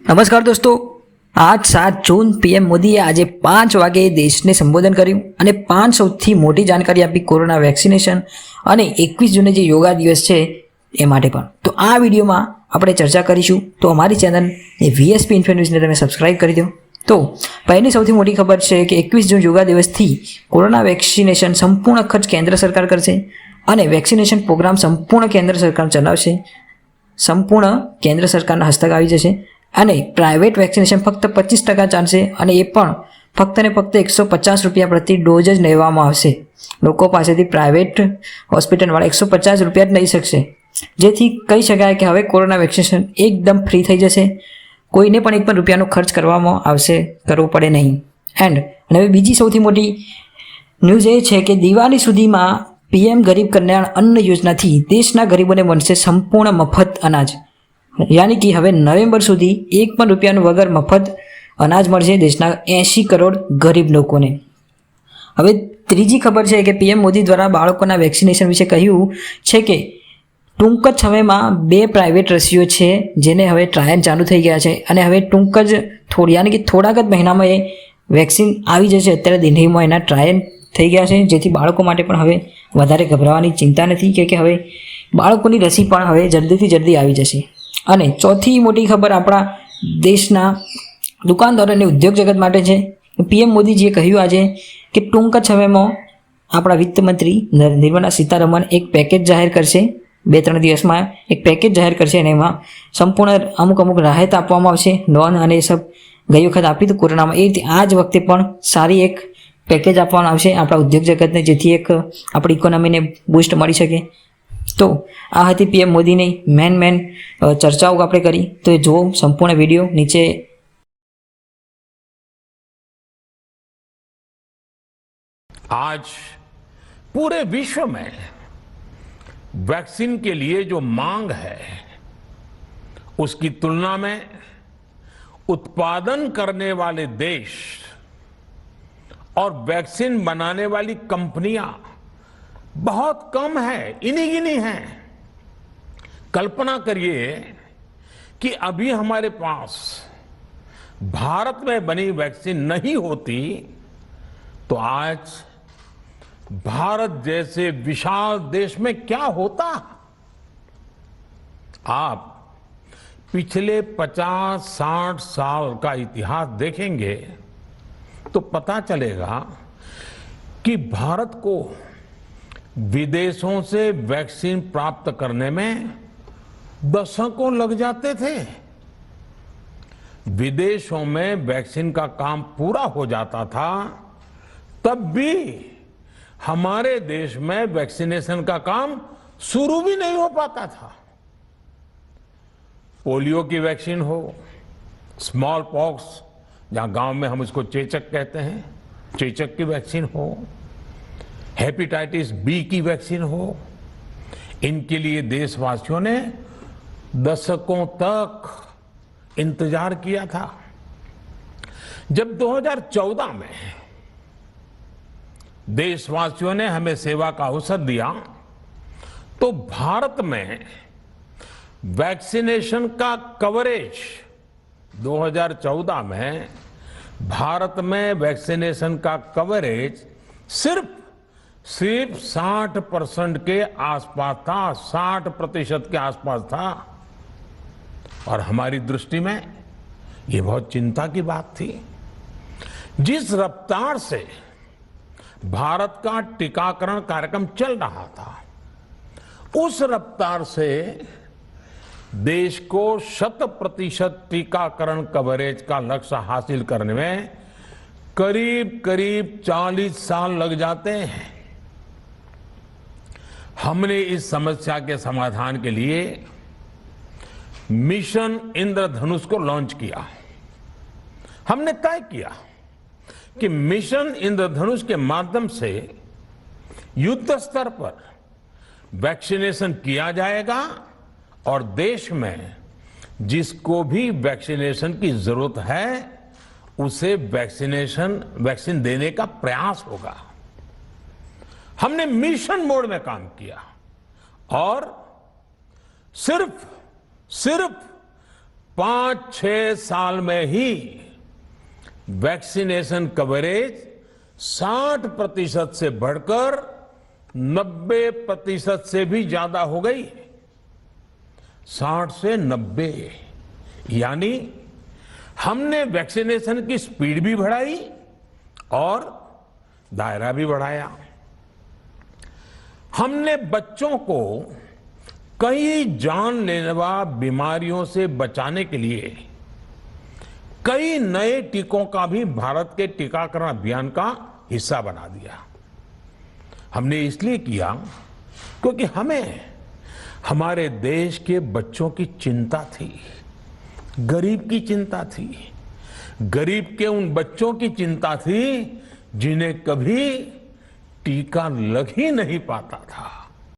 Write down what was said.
નમસ્કાર દોસ્તો, આજ 7 જૂન પીએમ મોદીએ આજે 5 વાગે દેશને સંબોધન કર્યું અને 5 સૌથી મોટી જાણકારી આપી કોરોના વેક્સિનેશન અને 21 જૂને જે યોગા દિવસ છે એ માટે પણ. તો આ વિડીયોમાં આપણે ચર્ચા કરીશું. તો અમારી ચેનલ વીએસપી ઇન્ફો ન્યૂઝને તમે સબસ્ક્રાઇબ કરી દો. તો પહેલી સૌથી મોટી ખબર છે કે 21 જૂન યોગા દિવસથી કોરોના વેક્સિનેશન સંપૂર્ણ ખર્ચ કેન્દ્ર સરકાર કરશે અને વેક્સિનેશન પ્રોગ્રામ સંપૂર્ણ કેન્દ્ર સરકાર ચલાવશે. સંપૂર્ણ કેન્દ્ર સરકારના હસ્તક આવી જશે અને પ્રાઇવેટ વેક્સિનેશન ફક્ત 25% ચાલશે અને એ પણ ફક્ત ને ફક્ત 150 રૂપિયા પ્રતિ ડોઝ જ લેવામાં આવશે. લોકો પાસેથી પ્રાઇવેટ હોસ્પિટલવાળા 150 રૂપિયા જ લઈ શકશે, જેથી કહી શકાય કે હવે કોરોના વેક્સિનેશન એકદમ ફ્રી થઈ જશે. કોઈને પણ 1 પણ રૂપિયાનો ખર્ચ કરવો પડે નહીં. એન્ડ હવે બીજી સૌથી મોટી ન્યૂઝ એ છે કે દિવાળી સુધીમાં પીએમ ગરીબ કલ્યાણ અન્ન યોજનાથી દેશના ગરીબોને મળશે સંપૂર્ણ મફત અનાજ. યાની કે હવે નવેમ્બર સુધી 1 પણ રૂપિયાનું વગર મફત અનાજ મળશે દેશના 80 કરોડ ગરીબ લોકોને. હવે ત્રીજી ખબર છે કે પીએમ મોદી દ્વારા બાળકોના વેક્સિનેશન વિશે કહ્યું છે કે ટૂંક જ સમયમાં 2 પ્રાઇવેટ રસીઓ છે જેને હવે ટ્રાયલ ચાલુ થઈ ગયા છે અને હવે ટૂંક જ યાની કે થોડાક જ મહિનામાં એ વેક્સિન આવી જશે. અત્યારે દિલ્હીમાં એના ટ્રાયલ થઈ ગયા છે, જેથી બાળકો માટે પણ હવે વધારે ગભરાવાની ચિંતા નથી કે હવે બાળકોની રસી પણ હવે જલ્દીથી જલ્દી આવી જશે. અને ચોથી મોટી ખબર આપણા દેશના દુકાનદારો અને ઉદ્યોગ જગત માટે છે. પીએમ મોદીજીએ કહ્યું આજે કે ટૂંક જ સમયમાં આપણા વિત્ત મંત્રી નિર્મલા સીતારમણ એક પેકેજ જાહેર કરશે. 2-3 દિવસમાં એક પેકેજ જાહેર કરશે અને એમાં સંપૂર્ણ અમુક રાહત આપવામાં આવશે. લોન અને એ સબ ગઈ વખત આપી હતું કોરોનામાં, એ આ જ વખતે પણ સારી એક પેકેજ આપવામાં આવશે આપણા ઉદ્યોગ જગતને, જેથી એક આપણી ઇકોનોમીને બૂસ્ટ મળી શકે. તો આ હતી પીએમ મોદીની મેન ચર્ચાઓ આપણે કરી. તો એ જુઓ સંપૂર્ણ વિડીયો નીચે. आज पूरे विश्व में वैक्सीन के लिए जो मांग है उसकी तुलना में उत्पादन करने वाले देश और वैक्सीन बनाने वाली कंपनियां बहुत कम है, इन्हीं गिनी हैं. कल्पना करिए कि अभी हमारे पास भारत में बनी वैक्सीन नहीं होती तो आज भारत जैसे विशाल देश में क्या होता. आप पिछले 50-60 साल का इतिहास देखेंगे तो पता चलेगा कि भारत को विदेशों से वैक्सीन प्राप्त करने में दशकों लग जाते थे. विदेशों में वैक्सीन का काम पूरा हो जाता था, तब भी हमारे देश में वैक्सीनेशन का काम शुरू भी नहीं हो पाता था. पोलियो की वैक्सीन हो, स्मॉल पॉक्स जहां गांव में हम इसको चेचक कहते हैं, चेचक की वैक्सीन हो, हेपेटाइटिस बी की वैक्सीन हो, इनके लिए देशवासियों ने दशकों तक इंतजार किया था. जब 2014 में देशवासियों ने हमें सेवा का अवसर दिया तो भारत में वैक्सीनेशन का कवरेज 2014 में भारत में वैक्सीनेशन का कवरेज सिर्फ 60% के आसपास था, 60% के आसपास था. और हमारी दृष्टि में ये बहुत चिंता की बात थी. जिस रफ्तार से भारत का टीकाकरण कार्यक्रम चल रहा था, उस रफ्तार से देश को 100% टीकाकरण कवरेज का लक्ष्य हासिल करने में करीब 40 साल लग जाते हैं. हमने इस समस्या के समाधान के लिए मिशन इंद्रधनुष को लॉन्च किया. हमने तय किया कि मिशन इंद्रधनुष के माध्यम से युद्ध स्तर पर वैक्सीनेशन किया जाएगा और देश में जिसको भी वैक्सीनेशन की जरूरत है उसे वैक्सीन देने का प्रयास होगा. हमने मिशन मोड में काम किया और सिर्फ 5-6 साल में ही वैक्सीनेशन कवरेज 60% से बढ़कर 90% से भी ज्यादा हो गई। 60 से 90, यानी हमने वैक्सीनेशन की स्पीड भी बढ़ाई और दायरा भी बढ़ाया। हमने बच्चों को कई जानलेवा बीमारियों से बचाने के लिए कई नए टीकों का भी भारत के टीकाकरण अभियान का हिस्सा बना दिया। हमने इसलिए किया क्योंकि हमें हमारे देश के बच्चों की चिंता थी, गरीब की चिंता थी, गरीब के उन बच्चों की चिंता थी जिन्हें कभी टीका लग ही नहीं पाता था।